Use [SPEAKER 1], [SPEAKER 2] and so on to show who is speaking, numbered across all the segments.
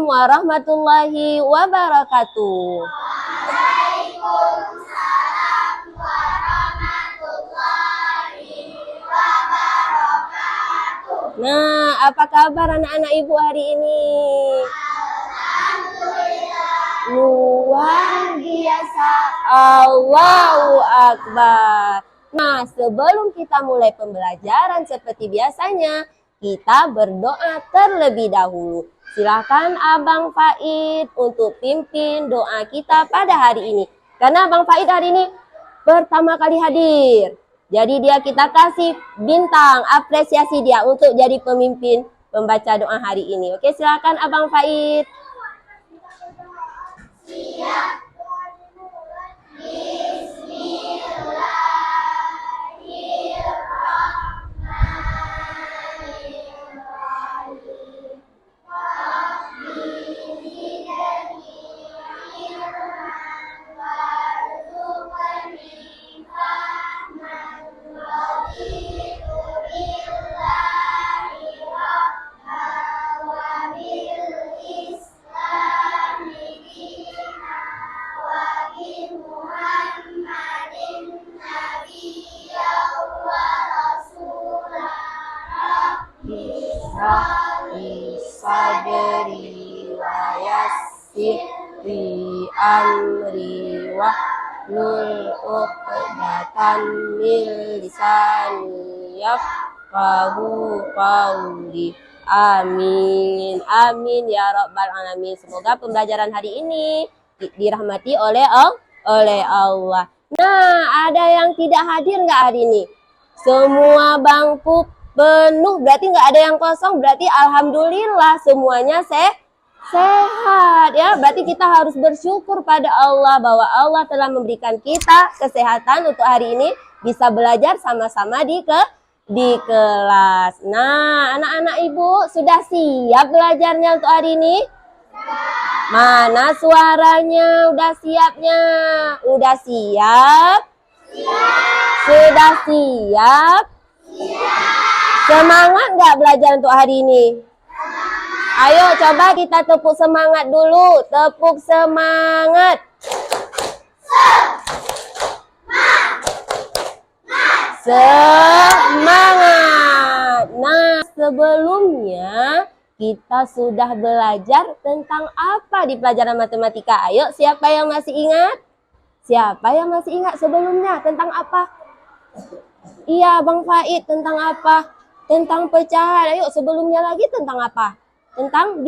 [SPEAKER 1] Assalamualaikum warahmatullahi wabarakatuh. Nah, apa kabar anak-anak ibu hari ini? Luar biasa. Allahu Akbar. Nah, sebelum kita mulai pembelajaran seperti biasanya, kita berdoa terlebih dahulu. Silakan Abang Faid untuk pimpin doa kita pada hari ini. Karena Abang Faid hari ini pertama kali hadir. Jadi kita kasih bintang apresiasi dia untuk jadi pemimpin pembaca doa hari ini. Oke, silakan Abang Faid. Siap. Sadri wa yassirli amri wahlul 'uqdatam min lisani yafqahu qawli. Amin. Amin ya rabbal alamin. Semoga pembelajaran hari ini dirahmati oleh Allah. Nah, ada yang tidak hadir nggak hari ini? Semua bangku penuh, berarti nggak ada yang kosong, berarti alhamdulillah semuanya sehat ya. Berarti kita harus bersyukur pada Allah bahwa Allah telah memberikan kita kesehatan untuk hari ini bisa belajar sama-sama di kelas. Nah, anak-anak ibu sudah siap belajarnya untuk hari ini? Mana suaranya? Udah siapnya? Udah siap? Sudah siap? Semangat nggak belajar untuk hari ini? Ayo coba kita tepuk semangat dulu. Tepuk semangat. Semangat. Nah, sebelumnya kita sudah belajar tentang apa di pelajaran matematika? Ayo, siapa yang masih ingat? Siapa yang masih ingat sebelumnya tentang apa? Iya, Bang Faid, tentang apa? Tentang pecahan. Ayo, sebelumnya lagi tentang apa? Tentang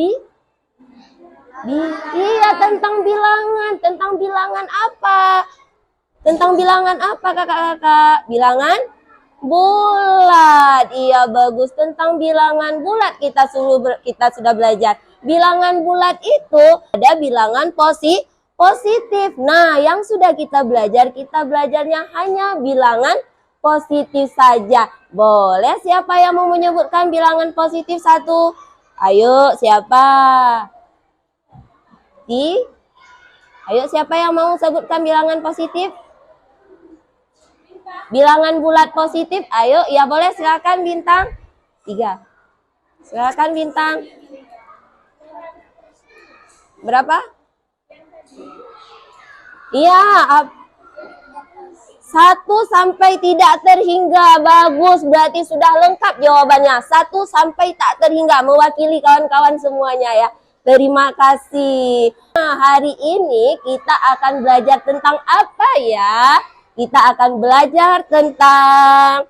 [SPEAKER 1] iya, tentang bilangan. Tentang bilangan apa? Tentang bilangan apa, kakak-kakak? Bilangan bulat. Iya, bagus. Tentang bilangan bulat kita sudah belajar. Bilangan bulat itu ada bilangan positif. Nah, yang sudah kita belajarnya hanya bilangan positif saja. Boleh siapa yang mau menyebutkan bilangan positif satu? Ayo, siapa? Ayo, siapa yang mau sebutkan bilangan positif? Bilangan bulat positif. Ayo, ya boleh, silakan bintang 3. Silakan bintang. Berapa? Iya, 1 sampai tidak terhingga. Bagus, berarti sudah lengkap jawabannya. 1 sampai tak terhingga, mewakili kawan-kawan semuanya ya. Terima kasih. Nah, hari ini kita akan belajar tentang apa ya? Kita akan belajar tentang...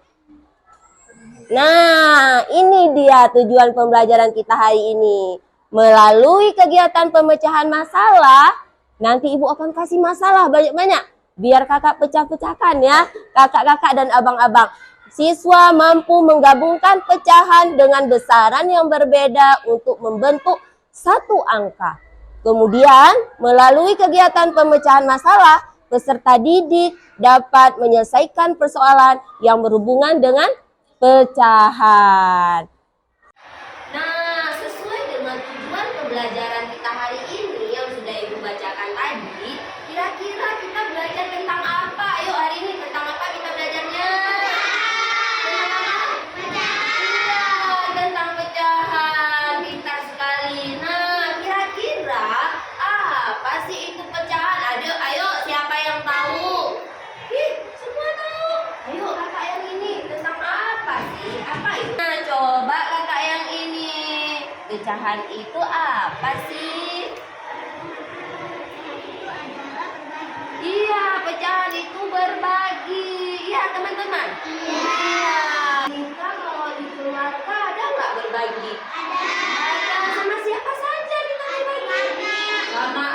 [SPEAKER 1] Nah, ini dia tujuan pembelajaran kita hari ini. Melalui kegiatan pemecahan masalah, nanti ibu akan kasih masalah banyak-banyak. Biar kakak pecah-pecahkan ya, kakak-kakak dan abang-abang. Siswa mampu menggabungkan pecahan dengan besaran yang berbeda untuk membentuk satu angka. Kemudian, melalui kegiatan pemecahan masalah, peserta didik dapat menyelesaikan persoalan yang berhubungan dengan pecahan. Nah, sesuai dengan tujuan pembelajaran kita hari ini yang sudah ibu bacakan tadi, kira-kira kita belajar tentang apa? Ayo hari ini tentang apa kita belajarnya? Tentang apa? Pecahan. Iya, tentang pecahan. Pintar sekali. Nah, kira-kira pecahan itu apa sih? Iya, pecahan itu berbagi. Iya, teman-teman. Iya. Kita kalau di keluarga ada nggak berbagi? Ada. Sama siapa saja kita berbagi? Sama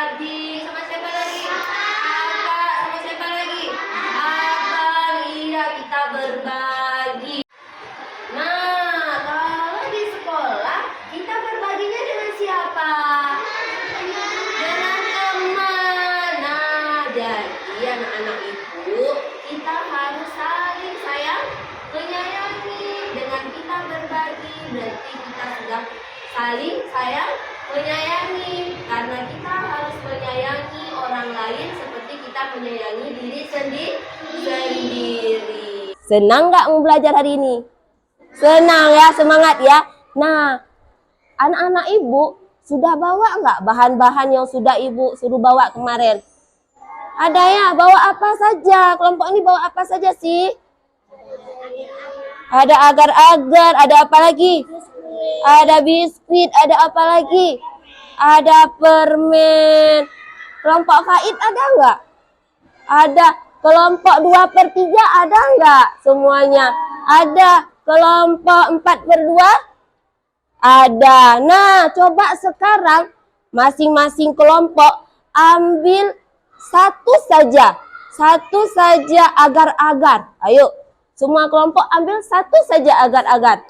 [SPEAKER 1] adik. Sama siapa lagi? Kakak. Sama siapa lagi? Abang. Iya, kita berbagi. Nah, kalau di sekolah kita berbaginya dengan siapa? Dengan teman. Nah, jadi anak-anak itu kita harus saling sayang menyayangi. Dengan kita berbagi berarti kita sudah saling sayang menyayangi. Karena kita harus menyayangi orang lain seperti kita menyayangi diri sendiri. Senang nggak mau belajar hari ini? Senang ya, semangat ya. Nah, anak-anak ibu sudah bawa nggak bahan-bahan yang sudah ibu suruh bawa kemarin? Ada ya, bawa apa saja? Kelompok ini bawa apa saja sih? Ada agar-agar, ada apa lagi? Ada biskuit, ada apa lagi? Ada permen. Kelompok Faid ada nggak? Ada. Kelompok 2/3 ada nggak? Semuanya ada. Kelompok 4/2 ada. Nah, coba sekarang masing-masing kelompok ambil satu saja agar-agar. Ayo, semua kelompok ambil satu saja agar-agar.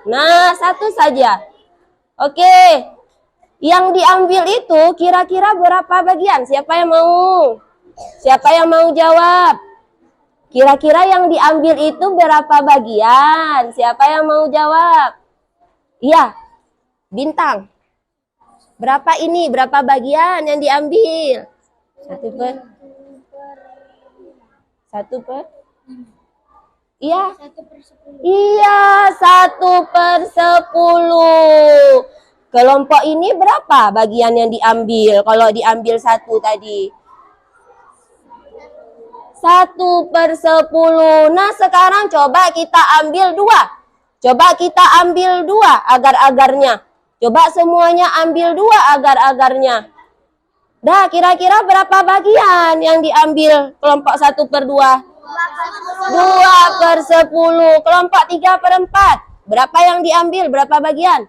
[SPEAKER 1] Nah, satu saja. Oke. Yang diambil itu kira-kira berapa bagian? Siapa yang mau? Siapa yang mau jawab? Kira-kira yang diambil itu berapa bagian? Siapa yang mau jawab? Iya, Bintang. Berapa ini? Berapa bagian yang diambil? Satu per? Iya. 1/10. Iya, 1/10. Kelompok ini berapa bagian yang diambil? Kalau diambil satu tadi. 1/10. Nah, sekarang coba kita ambil 2. Coba kita ambil 2 agar-agarnya. Coba semuanya ambil 2 agar-agarnya. Dah, kira-kira berapa bagian yang diambil kelompok 1/2? 2/10. Kelompok 3/4. Berapa yang diambil? Berapa bagian?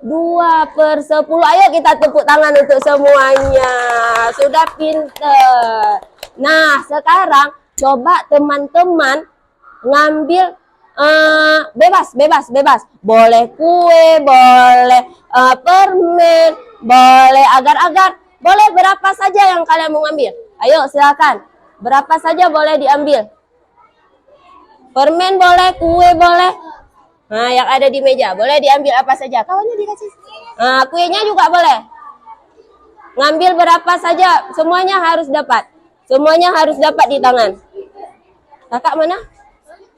[SPEAKER 1] 2/10. Ayo kita tepuk tangan untuk semuanya. Sudah pinter. Nah, sekarang coba teman-teman ngambil bebas. Boleh kue, boleh permen, boleh agar-agar, boleh berapa saja yang kalian mau ambil. Ayo silakan. Berapa saja boleh diambil. Permen boleh, kue boleh. Nah, yang ada di meja boleh diambil apa saja. Kawannya dikasih. Nah, kuenya juga boleh. Ngambil berapa saja, semuanya harus dapat. Semuanya harus dapat di tangan. Kakak mana?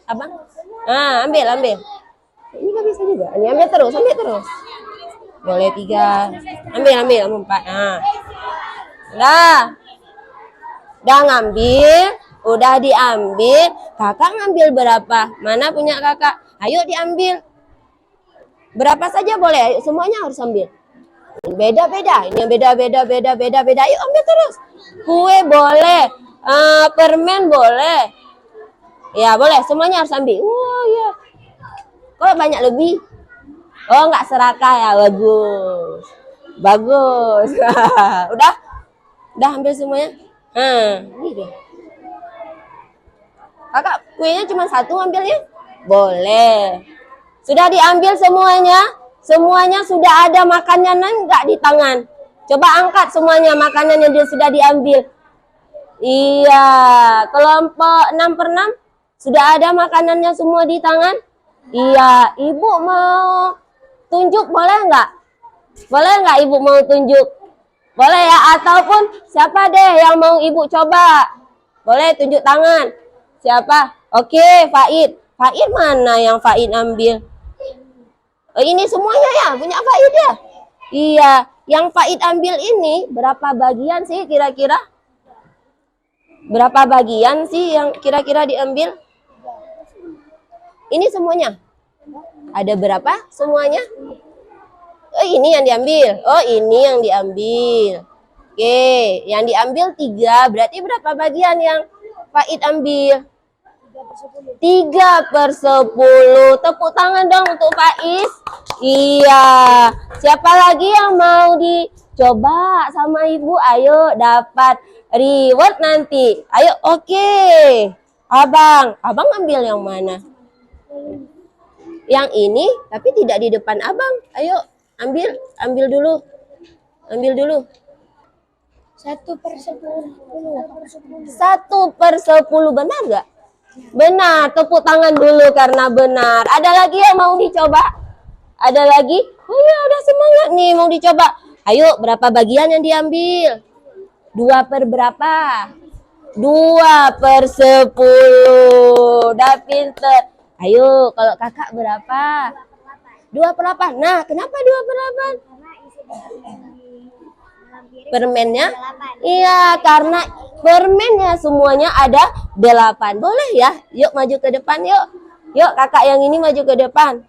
[SPEAKER 1] Abang? Ah, ambil. Ini gak bisa juga. Ini ambil terus. Boleh 3. Ambil 4. Nah. Udah ngambil, udah diambil. Kakak ngambil berapa? Mana punya kakak? Ayo diambil. Berapa saja boleh. Ayo, semuanya harus ambil. Beda-beda. Ini beda. Ayo ambil terus. Kue boleh, permen boleh. Ya boleh, semuanya harus ambil. Oh ya. Kok banyak lebih? Oh nggak serakah ya, bagus. Udah ambil semuanya. Ini deh. Kakak kuenya cuma 1 ambilnya? Boleh. Sudah diambil semuanya? Semuanya sudah ada makanannya nggak di tangan? Coba angkat semuanya makanan yang sudah diambil. Iya, kelompok 6/6 sudah ada makanannya semua di tangan? Iya, ibu mau tunjuk boleh nggak? Boleh nggak ibu mau tunjuk? Boleh ya, ataupun siapa deh yang mau ibu coba? Boleh tunjuk tangan. Siapa? Oke, Faid. Faid mana yang Faid ambil? Oh, ini semuanya ya, punya Faid ya? Iya, yang Faid ambil ini berapa bagian sih kira-kira? Berapa bagian sih yang kira-kira diambil? Ini semuanya? Ada berapa semuanya? Oh, ini yang diambil. Oh, ini yang diambil. Oke, yang diambil 3. Berarti berapa bagian yang Faid ambil? 3/10. Tepuk tangan dong untuk Faiz. Iya. Siapa lagi yang mau dicoba sama ibu? Ayo dapat reward nanti. Ayo, oke. Abang ambil yang mana? Yang ini, tapi tidak di depan abang. Ayo, ambil dulu. Ambil dulu.
[SPEAKER 2] 1/10.
[SPEAKER 1] 1/10 benar nggak? Benar, tepuk tangan dulu karena benar. Ada lagi yang mau dicoba? Ada lagi? Oh ya, udah semangat nih mau dicoba. Ayo, berapa bagian yang diambil? 2 per berapa? 2/10. Udah pinter. Ayo, kalau kakak berapa? 2/8. Nah, kenapa 2/8? Permennya? Iya, karena permennya semuanya ada 8. Boleh ya? Yuk maju ke depan yuk. Yuk kakak yang ini maju ke depan.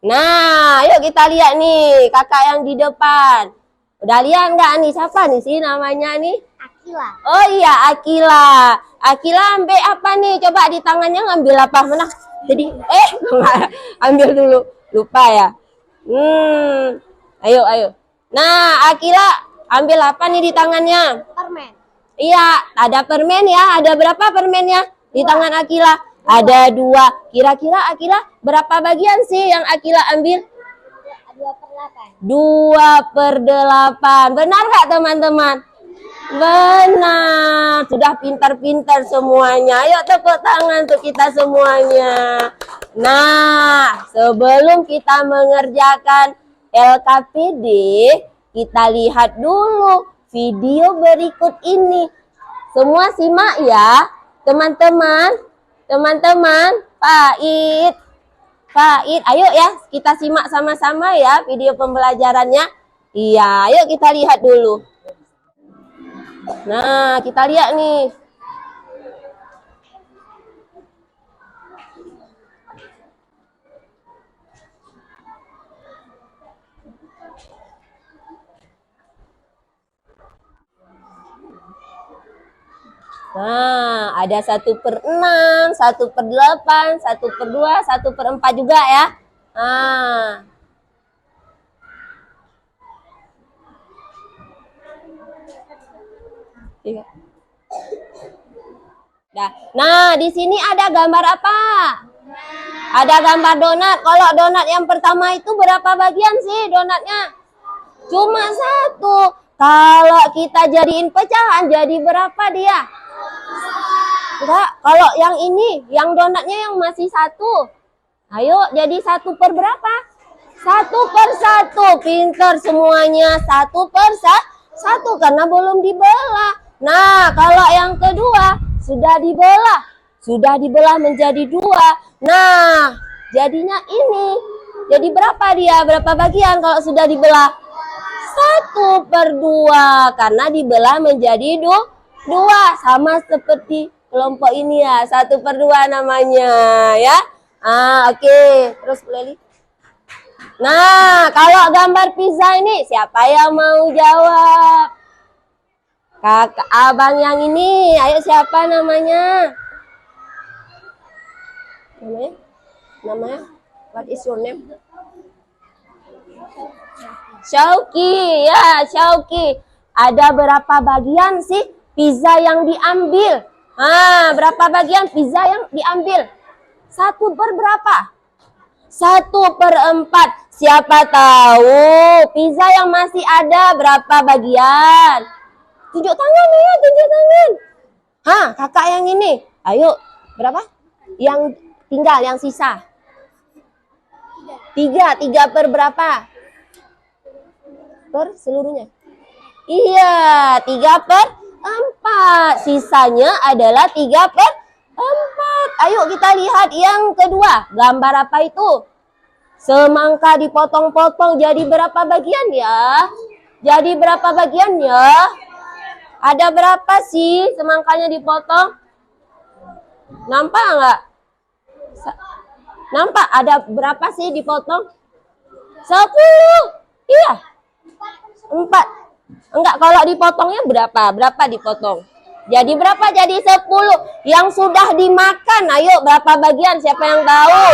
[SPEAKER 1] Nah, yuk kita lihat nih kakak yang di depan. Udah lihat nggak nih siapa nih sih namanya nih?
[SPEAKER 2] Akila.
[SPEAKER 1] Oh iya, Akila. Akila ambil apa nih? Coba di tangannya ngambil apa? Mana? Jadi, ambil dulu. Lupa ya. Ayo. Nah, Akila ambil apa nih di tangannya?
[SPEAKER 2] Permen.
[SPEAKER 1] Iya, ada permen ya. Ada berapa permennya di tangan Akila? Ada 2. Kira-kira Akila berapa bagian sih yang Akila ambil?
[SPEAKER 2] 2/8.
[SPEAKER 1] 2/8. Benar nggak teman-teman? Benar. Sudah pintar-pintar semuanya. Ayo tepuk tangan untuk kita semuanya. Nah, sebelum kita mengerjakan LKPD, kita lihat dulu video berikut ini. Semua simak ya, teman-teman. Teman-teman, Faid, ayo ya, kita simak sama-sama ya video pembelajarannya. Iya, ayo kita lihat dulu. Nah, kita lihat nih. Nah, ada 1/6, 1/8, 1/2, 1/4 juga ya. Nah. Nah, di sini ada gambar apa? Ada gambar donat. Kalau donat yang pertama itu berapa bagian sih donatnya? Cuma 1. Kalau kita jadiin pecahan, jadi berapa dia? Enggak, kalau yang ini, yang donatnya yang masih 1. Ayo, jadi 1 per berapa? 1/1. Pinter semuanya. 1/1 karena belum dibelah. Nah, kalau yang kedua sudah dibelah. Sudah dibelah menjadi 2. Nah, jadinya ini. Jadi berapa dia? Berapa bagian kalau sudah dibelah? 1/2 karena dibelah menjadi 2. Sama seperti kelompok ini ya. 1/2 namanya ya. Oke. Terus Leli. Nah, kalau gambar pizza ini siapa yang mau jawab? Kakak abang yang ini. Ayo siapa namanya? Namanya? What is your name? Syauki, ya Syauki. Ada berapa bagian sih pizza yang diambil? Berapa bagian pizza yang diambil? 1 per berapa? 1/4. Siapa tahu pizza yang masih ada berapa bagian? Tunjuk tangan ya, tunjuk tangan. Kakak yang ini. Ayo, berapa? Yang tinggal, yang sisa. 3 per berapa? Per seluruhnya. Iya, 3/4. Sisanya adalah 3/4. Ayo kita lihat yang kedua. Gambar apa itu? Semangka dipotong-potong jadi berapa bagian ya? Jadi berapa bagian ya? Ada berapa sih semangkanya dipotong? Nampak nggak? Nampak ada berapa sih dipotong? 10. Iya. 4. Enggak, kalau dipotongnya berapa? Berapa dipotong? Jadi berapa? Jadi 10. Yang sudah dimakan, ayo berapa bagian? Siapa yang tahu?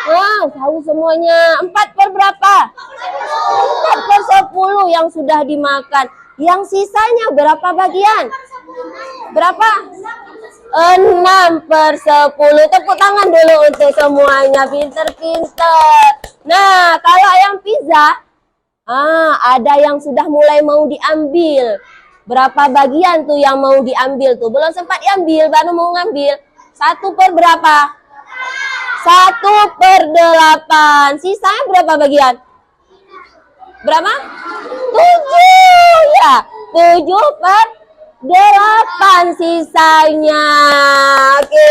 [SPEAKER 1] Wow, tahu semuanya. 4 per berapa? 4 per 10 yang sudah dimakan. Yang sisanya berapa bagian? Berapa? 6 per 10. Tepuk tangan dulu untuk semuanya. Pinter-pinter. Nah, kalau yang pizza, ada yang sudah mulai mau diambil. Berapa bagian tuh yang mau diambil tuh? Belum sempat diambil, baru mau ngambil. 1 per berapa? 1 per 8. Sisanya berapa bagian? Berapa? 7. Ya, 7 per 8 sisanya. Oke,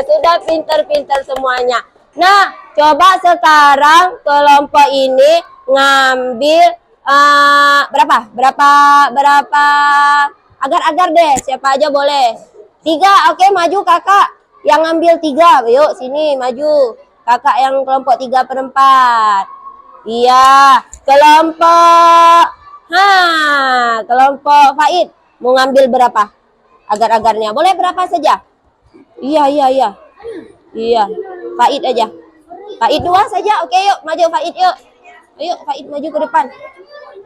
[SPEAKER 1] sudah pinter-pinter semuanya. Nah, coba sekarang kelompok ini ngambil berapa agar-agar deh, siapa aja boleh. 3. Oke, maju kakak yang ngambil 3. Yuk sini maju, kakak yang kelompok 3 per 4. Iya, kelompok Faid mau ngambil berapa agar-agarnya? Boleh berapa saja. Iya, Faid aja, Faid 2 saja. Oke, yuk maju Faid, yuk. Ayo Faid maju ke depan.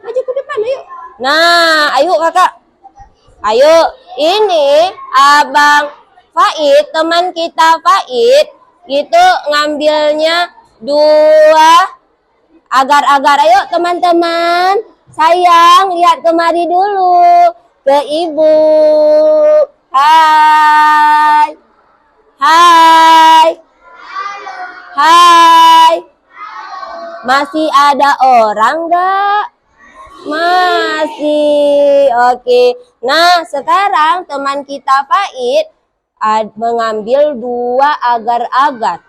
[SPEAKER 1] Maju ke depan, ayo. Nah, ayo kakak. Ayo, ini abang Faid, teman kita Faid, itu ngambilnya 2 agar-agar. Ayo teman-teman, sayang lihat kemari dulu ke ibu. Hai. Hai. Hai. Masih ada orang nggak? Masih. Oke. Nah, sekarang teman kita Faid mengambil 2 agar-agar.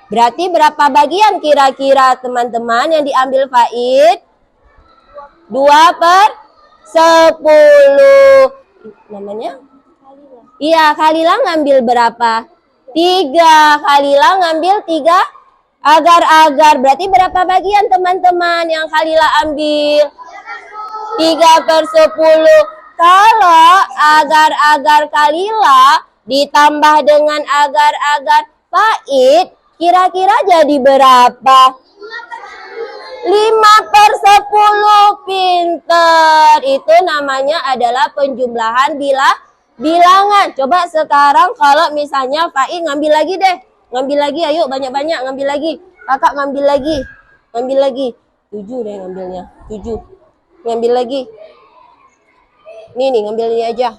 [SPEAKER 1] Berarti berapa bagian kira-kira teman-teman yang diambil Faid? 2 per 10. Namanya? Iya, Khalila ngambil berapa? 3. Khalila ngambil 3 agar-agar. Berarti berapa bagian teman-teman yang Khalila ambil? 3 per 10. Kalau agar-agar Khalila ditambah dengan agar-agar Faid, kira-kira jadi berapa? 5 per 10. Pinter. Itu namanya adalah penjumlahan bilangan. Coba sekarang kalau misalnya Faid ngambil lagi deh. Ngambil lagi, ayo banyak-banyak ngambil lagi. Kakak ngambil lagi. Ngambil lagi. 7 deh ngambilnya. 7. Ngambil lagi. Nih, ngambil ini aja.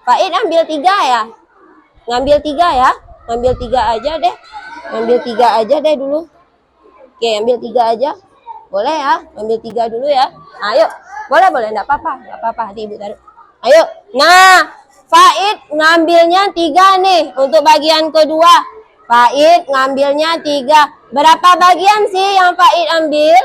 [SPEAKER 1] Faid ambil 3 ya? Ngambil 3 ya? Ngambil 3 aja deh. Ngambil 3 aja deh dulu. Oke, ambil 3 aja. Boleh ya? Ambil 3 dulu ya. Ayo. Boleh, enggak apa-apa. Enggak apa-apa, hati ibu taruh. Ayo. Nah, Faid ngambilnya 3 nih untuk bagian kedua. Faid ngambilnya 3. Berapa bagian sih yang Faid ambil?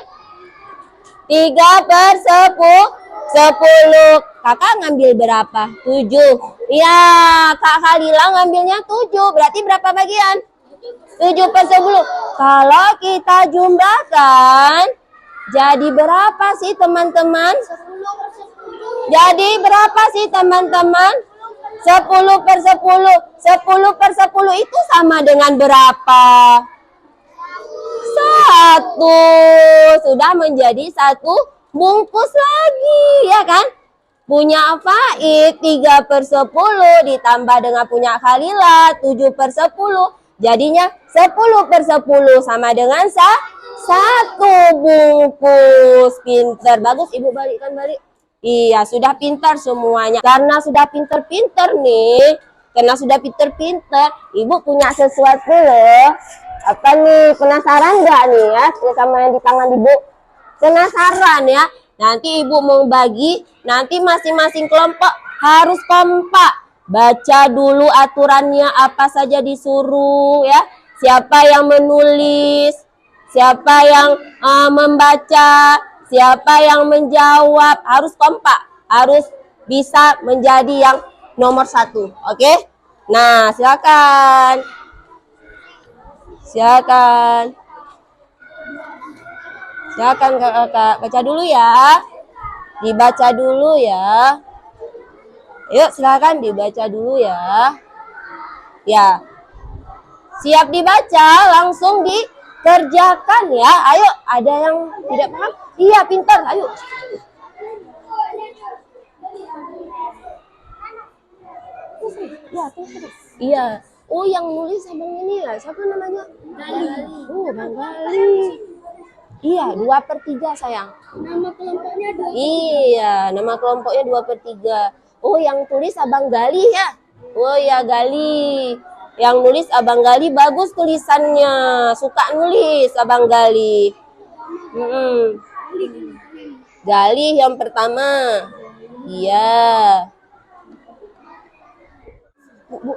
[SPEAKER 1] 3 per 10. Kakak ngambil berapa? 7. Ya, Kak Khalila ngambilnya 7. Berarti berapa bagian? 7 per 10. Kalau kita jumlahkan, jadi berapa sih teman-teman? Jadi berapa sih teman-teman? 10 per 10. 10 per 10 itu sama dengan berapa? 1. Sudah menjadi 1 bungkus lagi, ya kan? Punya Faid 3 per 10 ditambah dengan punya Khalila 7 per 10. Jadinya 10 per 10 sama dengan 1 bungkus. Pinter. Bagus, ibu balikkan balik. Iya, sudah pintar semuanya. Karena sudah pinter-pinter nih. Karena sudah pinter-pinter, ibu punya sesuatu loh. Apa nih? Penasaran nggak nih ya? Sama yang di tangan ibu. Penasaran ya? Nanti ibu mau bagi, nanti masing-masing kelompok harus kompak. Baca dulu aturannya apa saja disuruh ya. Siapa yang menulis, siapa yang membaca, siapa yang menjawab, harus kompak. Harus bisa menjadi yang nomor 1. Oke? Nah, silakan. Silakan. Silakan kakak, baca dulu ya. Dibaca dulu ya. Yuk silakan dibaca dulu ya. Ya. Siap dibaca, langsung dikerjakan ya. Ayo, ada yang tidak paham? Iya, pintar. Ayo. Iya. Oh, yang nulis abang ini ya. Siapa namanya? Gali. Oh, Bang Gali. Iya, 2/3 sayang.
[SPEAKER 2] Nama kelompoknya 2/3.
[SPEAKER 1] Iya, nama kelompoknya 2/3. Oh, yang tulis Abang Gali ya? Oh ya, Gali. Yang nulis Abang Gali, bagus tulisannya. Suka nulis Abang Gali. Gali yang pertama. Iya. Bu.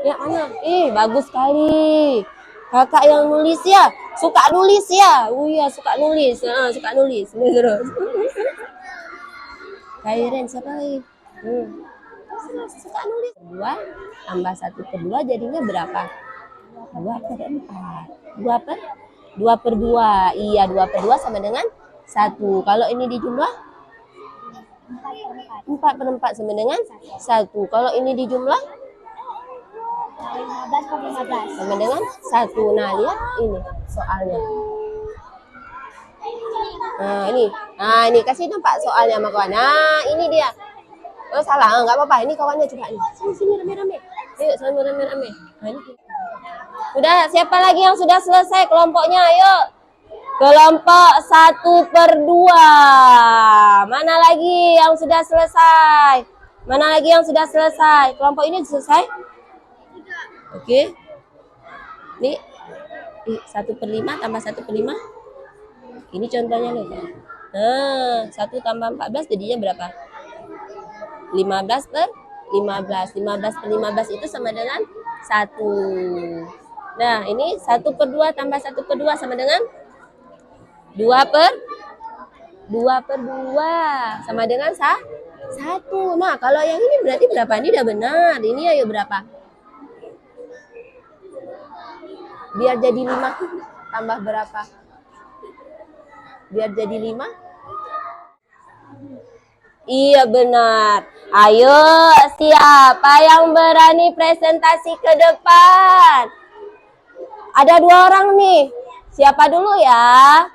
[SPEAKER 1] Ya, mana? Bagus sekali. Kakak yang nulis ya. Suka nulis ya. Oh iya, suka nulis. Suka nulis. Terus. Kairen siapa lagi? Suka nulis. 2 tambah 1/2 jadinya berapa? 2/4. 2/2. Iya, 2/2 sama dengan 1. Kalau ini dijumlah 4/4 sama dengan 1. Kalau ini dijumlah
[SPEAKER 2] 15/15
[SPEAKER 1] sama dengan 1. Nah, lihat ini soalnya. Nah, ini kasih nampak soalnya sama kawan. Nah, ini dia. Oh, salah. Enggak apa-apa. Ini kawannya coba ini. Sini rame-rame. Ayo, sama rame-rame. Nah, ini. Udah, siapa lagi yang sudah selesai kelompoknya? Ayo. Kelompok 1/2. Mana lagi yang sudah selesai? Mana lagi yang sudah selesai? Kelompok ini selesai? Oke. Nih. 1/5 tambah 1/5. Ini contohnya loh. Nah, 1 tambah 14 jadinya berapa? 15/15. 15/15 itu sama dengan 1. Nah, ini 1/2 tambah 1/2 sama dengan 2/2 sama dengan 1. Nah, kalau yang ini berarti berapa? Ini udah benar. Ini ayo berapa? Biar jadi 5 tambah berapa? Biar jadi 5? Iya benar. Ayo, siapa yang berani presentasi ke depan? Ada 2 orang nih. Siapa dulu ya?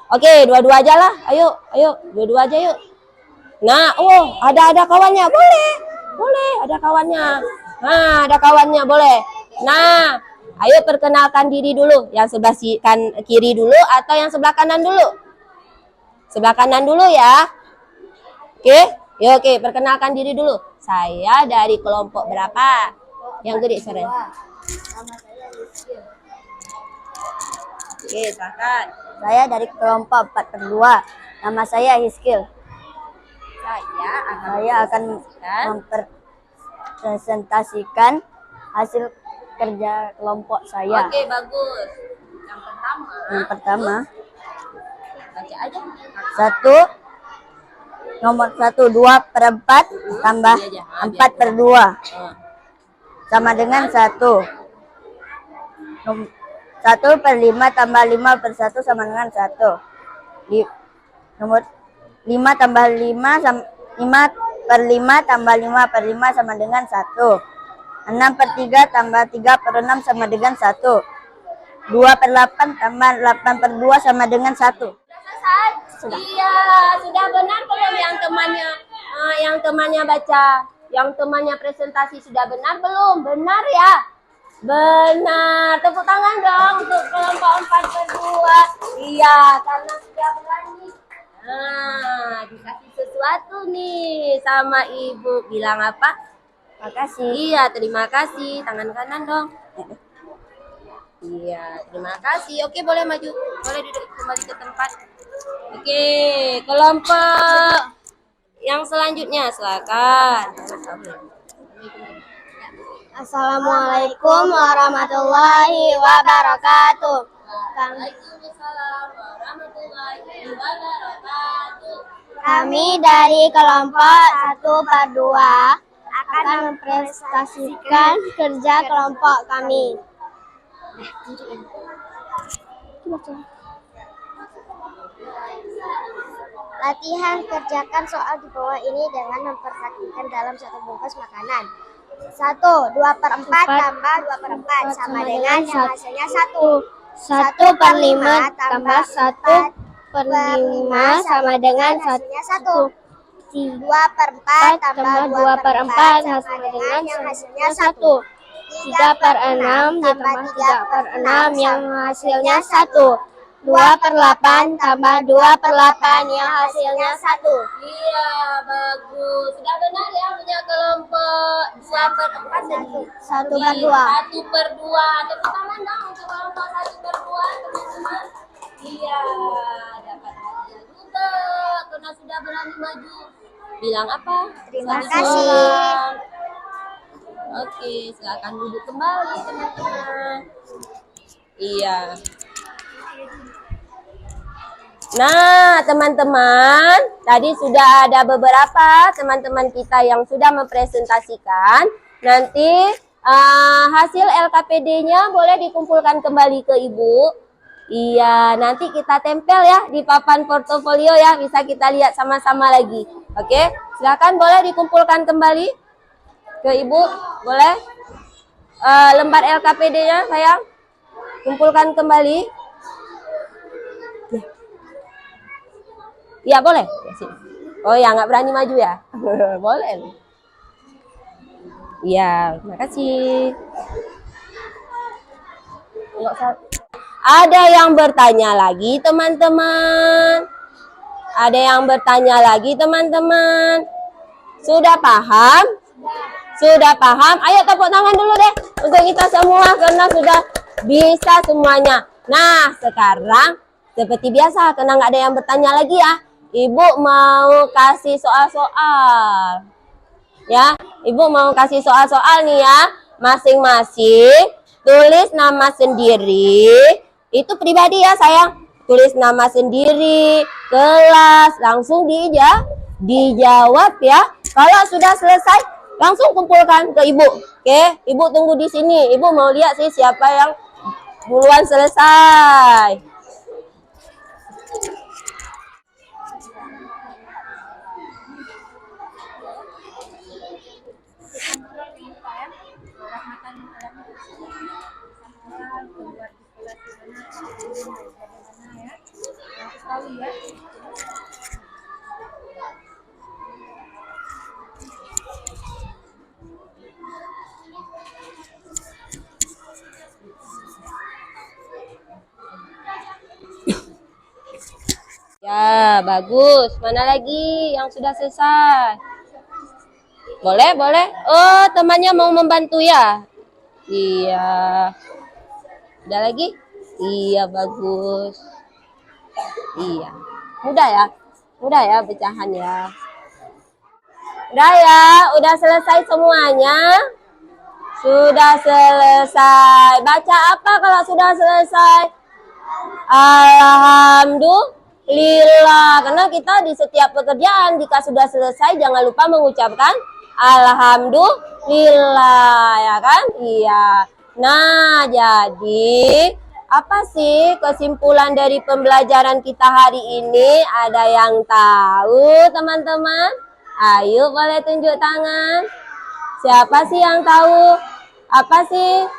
[SPEAKER 1] Oke, dua-dua aja lah. Ayo, dua-dua aja yuk. Nah, ada kawannya. Boleh, ada kawannya. Nah, ada kawannya, boleh. Nah, ayo perkenalkan diri dulu. Yang sebelah kiri dulu atau yang sebelah kanan dulu? Sebelah kanan dulu ya. Oke, perkenalkan diri dulu. Saya dari kelompok berapa? Yang gede sore. Oke, silakan.
[SPEAKER 2] Saya dari kelompok 4/2. Nama saya Hiskil.
[SPEAKER 1] Saya
[SPEAKER 2] akan mempresentasikan hasil kerja kelompok saya.
[SPEAKER 1] Oke, bagus. Yang pertama. Baca aja.
[SPEAKER 2] 1 nomor 1 2/4 tambah 4/2 sama dengan 1. 1/5 tambah 5/1 sama dengan 1. Nomor 5 tambah 5/5 tambah 5/5 sama dengan 1. 6/3 tambah 3/6 sama dengan 1. 2/8 tambah 8/2 sama dengan 1.
[SPEAKER 1] Sudah. Iya, sudah benar belum yang temannya baca, yang temannya presentasi sudah benar belum? Benar ya? Benar. Tepuk tangan dong untuk kelompok 4/2. Iya, karena sudah berani. Nah, dikasih sesuatu nih sama ibu. Bilang apa?
[SPEAKER 2] Makasih.
[SPEAKER 1] Iya, terima kasih. Tangan kanan dong. Iya, terima kasih. Oke, boleh maju. Boleh duduk kembali ke tempat. Oke, kelompok yang selanjutnya silakan.
[SPEAKER 2] Assalamualaikum warahmatullahi wabarakatuh.
[SPEAKER 1] Waalaikumsalam warahmatullahi wabarakatuh.
[SPEAKER 2] Kami dari kelompok 1/2
[SPEAKER 1] akan mempresentasikan kerja kelompok kami. Latihan, kerjakan soal di bawah ini dengan memperhatikan dalam satu bungkus makanan. 1, 2/4 tambah 2/4 sama dengan yang hasilnya 1. 1/5 tambah 1/5 sama dengan hasilnya 1. 2/4 tambah 2/4 sama dengan yang hasilnya 1. 3/6 ditambah 3/6 yang hasilnya 1. 2/8 tambah 2/8 yang hasilnya 1. Iya, bagus. Sudah benar ya punya kelompok 2/4 tadi.
[SPEAKER 2] 1/2.
[SPEAKER 1] 1/2. Tepuk tangan dong untuk kelompok 1/2, teman-teman. Iya, dapat hadiah juga karena sudah berani maju. Bilang apa?
[SPEAKER 2] Terima
[SPEAKER 1] Selamat
[SPEAKER 2] kasih.
[SPEAKER 1] malam. Oke, silakan duduk kembali, teman-teman. Iya. Nah, teman-teman, tadi sudah ada beberapa teman-teman kita yang sudah mempresentasikan. Nanti hasil LKPD-nya boleh dikumpulkan kembali ke Ibu. Iya, nanti kita tempel ya di papan portofolio ya, bisa kita lihat sama-sama lagi. Oke, silakan boleh dikumpulkan kembali ke Ibu, boleh? Lembar LKPD-nya, sayang, kumpulkan kembali. Ya boleh. Oh ya, nggak berani maju ya? Boleh. Iya, terima kasih. Ada yang bertanya lagi, teman-teman. Ada yang bertanya lagi, teman-teman. Sudah paham? Sudah paham? Ayo tepuk tangan dulu deh untuk kita semua karena sudah bisa semuanya. Nah, sekarang seperti biasa, karena nggak ada yang bertanya lagi ya. Ibu mau kasih soal-soal. Ya, Ibu mau kasih soal-soal nih ya. Masing-masing tulis nama sendiri. Itu pribadi ya, sayang. Tulis nama sendiri, kelas, langsung dijawab ya. Kalau sudah selesai, langsung kumpulkan ke Ibu. Oke, Ibu tunggu di sini. Ibu mau lihat sih siapa yang duluan selesai. Ya, bagus. Mana lagi yang sudah selesai? Boleh, boleh. Oh, temannya mau membantu ya? Iya. Ada lagi? Iya, bagus. Iya. Mudah ya? Mudah ya pecahan ya. Udah ya? Udah selesai semuanya? Sudah selesai. Baca apa kalau sudah selesai? Alhamdulillah. Karena kita di setiap pekerjaan jika sudah selesai jangan lupa mengucapkan alhamdulillah, ya kan? Iya. Nah, jadi apa sih kesimpulan dari pembelajaran kita hari ini? Ada yang tahu, teman-teman? Ayo boleh tunjuk tangan. Siapa sih yang tahu? Apa sih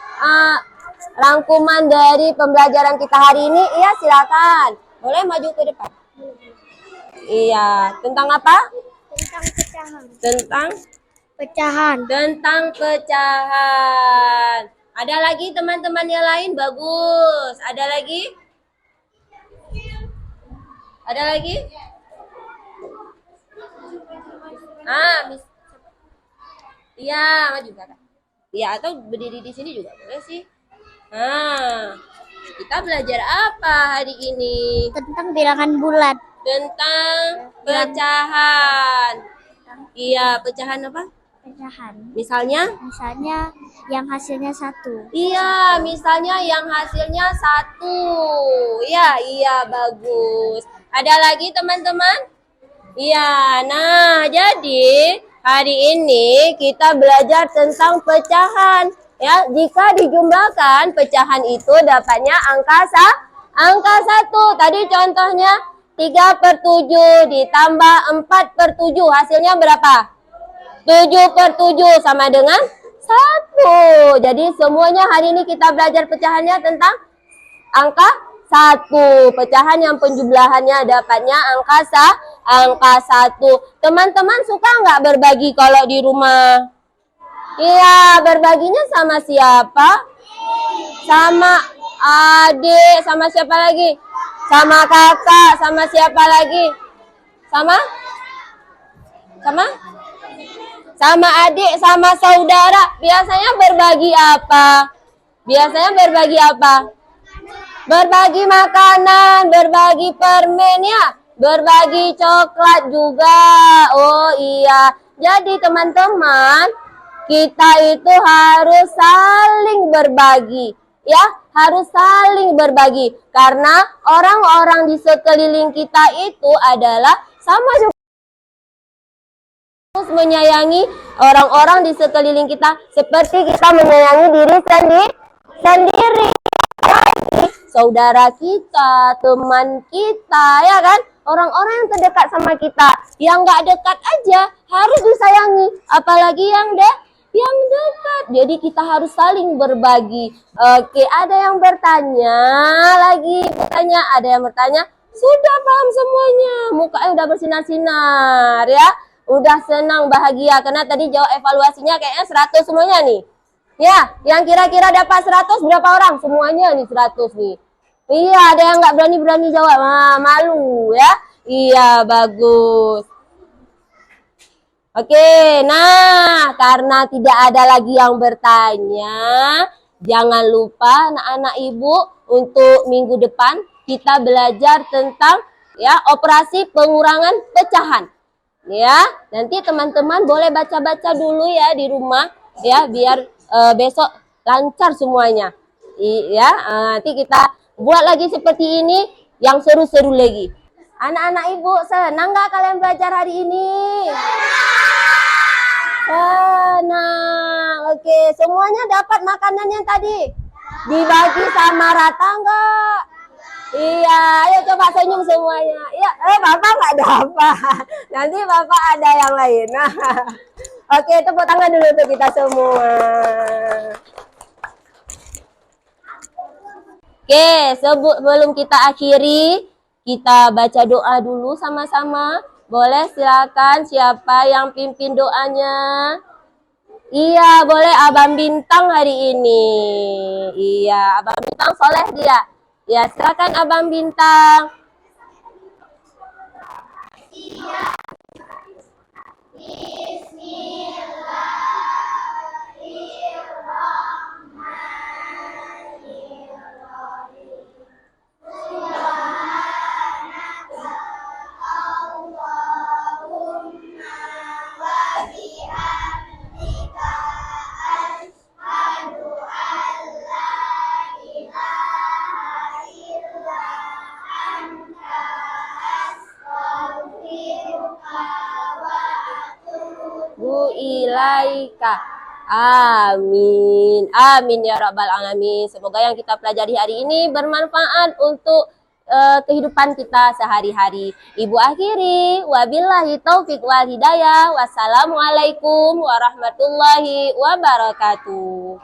[SPEAKER 1] rangkuman dari pembelajaran kita hari ini? Iya, silakan. Boleh maju ke depan. Iya, tentang apa?
[SPEAKER 2] Tentang pecahan.
[SPEAKER 1] Tentang
[SPEAKER 2] Pecahan.
[SPEAKER 1] tentang pecahan. Ada lagi teman-teman yang lain? Bagus. Ada lagi? Ada lagi? Iya, maju kakak. Iya, atau berdiri di sini juga boleh sih. Nah, kita belajar apa hari ini?
[SPEAKER 2] Tentang bilangan bulat.
[SPEAKER 1] Tentang pecahan. Iya, pecahan apa?
[SPEAKER 2] Pecahan.
[SPEAKER 1] Misalnya?
[SPEAKER 2] Misalnya yang hasilnya 1.
[SPEAKER 1] Iya, misalnya yang hasilnya 1. Iya, bagus. Ada lagi teman-teman? Iya, nah jadi Hari ini kita belajar tentang pecahan. Ya, jika dijumlahkan pecahan itu dapatnya angka 1. Tadi contohnya 3/7 ditambah 4/7. Hasilnya berapa? 7/7 sama dengan 1. Jadi semuanya hari ini kita belajar pecahannya tentang angka 1. Pecahan yang penjumlahannya dapatnya angka 1. Teman-teman suka nggak berbagi kalau di rumah? Iya, berbaginya sama siapa? Sama adik, sama siapa lagi? Sama kakak, sama siapa lagi? Sama adik, sama saudara. Biasanya berbagi apa? Berbagi makanan, berbagi permen ya, berbagi coklat juga. Oh iya. Jadi teman-teman, kita itu harus saling berbagi. Ya, harus saling berbagi. Karena orang-orang di sekeliling kita itu adalah sama juga harus menyayangi orang-orang di sekeliling kita seperti kita menyayangi diri sendiri. Saudara kita, teman kita, ya kan? Orang-orang yang terdekat sama kita, yang nggak dekat aja harus disayangi, apalagi yang dekat. Jadi kita harus saling berbagi. Oke, ada yang bertanya lagi, ada yang bertanya, sudah paham semuanya, mukanya udah bersinar-sinar ya, udah senang bahagia karena tadi jawab evaluasinya kayaknya 100 semuanya nih. Ya, yang kira-kira dapat 100 berapa orang? Semuanya nih 100 nih. Iya, ada yang nggak berani jawab. Malu ya. Iya, bagus. Oke, nah karena tidak ada lagi yang bertanya, jangan lupa anak-anak ibu untuk minggu depan kita belajar tentang ya operasi pengurangan pecahan. Ya, nanti teman-teman boleh baca-baca dulu ya di rumah ya biar besok lancar semuanya. Ya, nanti kita buat lagi seperti ini yang seru-seru lagi. Anak-anak ibu senang nggak kalian belajar hari ini? Senang. Oke, semuanya dapat makanan yang tadi dibagi sama rata nggak? Iya, ayo coba senyum semuanya. Iya, Bapak nggak dapat. Nanti Bapak ada yang lain. Nah, oke, tepuk tangan dulu untuk kita semua. Oke, sebelum kita akhiri, kita baca doa dulu sama-sama. Boleh silakan siapa yang pimpin doanya? Iya, boleh Abang Bintang hari ini. Iya, Abang Bintang soleh dia. Ya, silakan Abang Bintang. Iya. Ilaika. Amin. Amin ya rabbal alamin. Semoga yang kita pelajari hari ini bermanfaat untuk kehidupan kita sehari-hari. Ibu akhiri, wabillahi taufik wal hidayah. Wassalamualaikum warahmatullahi wabarakatuh.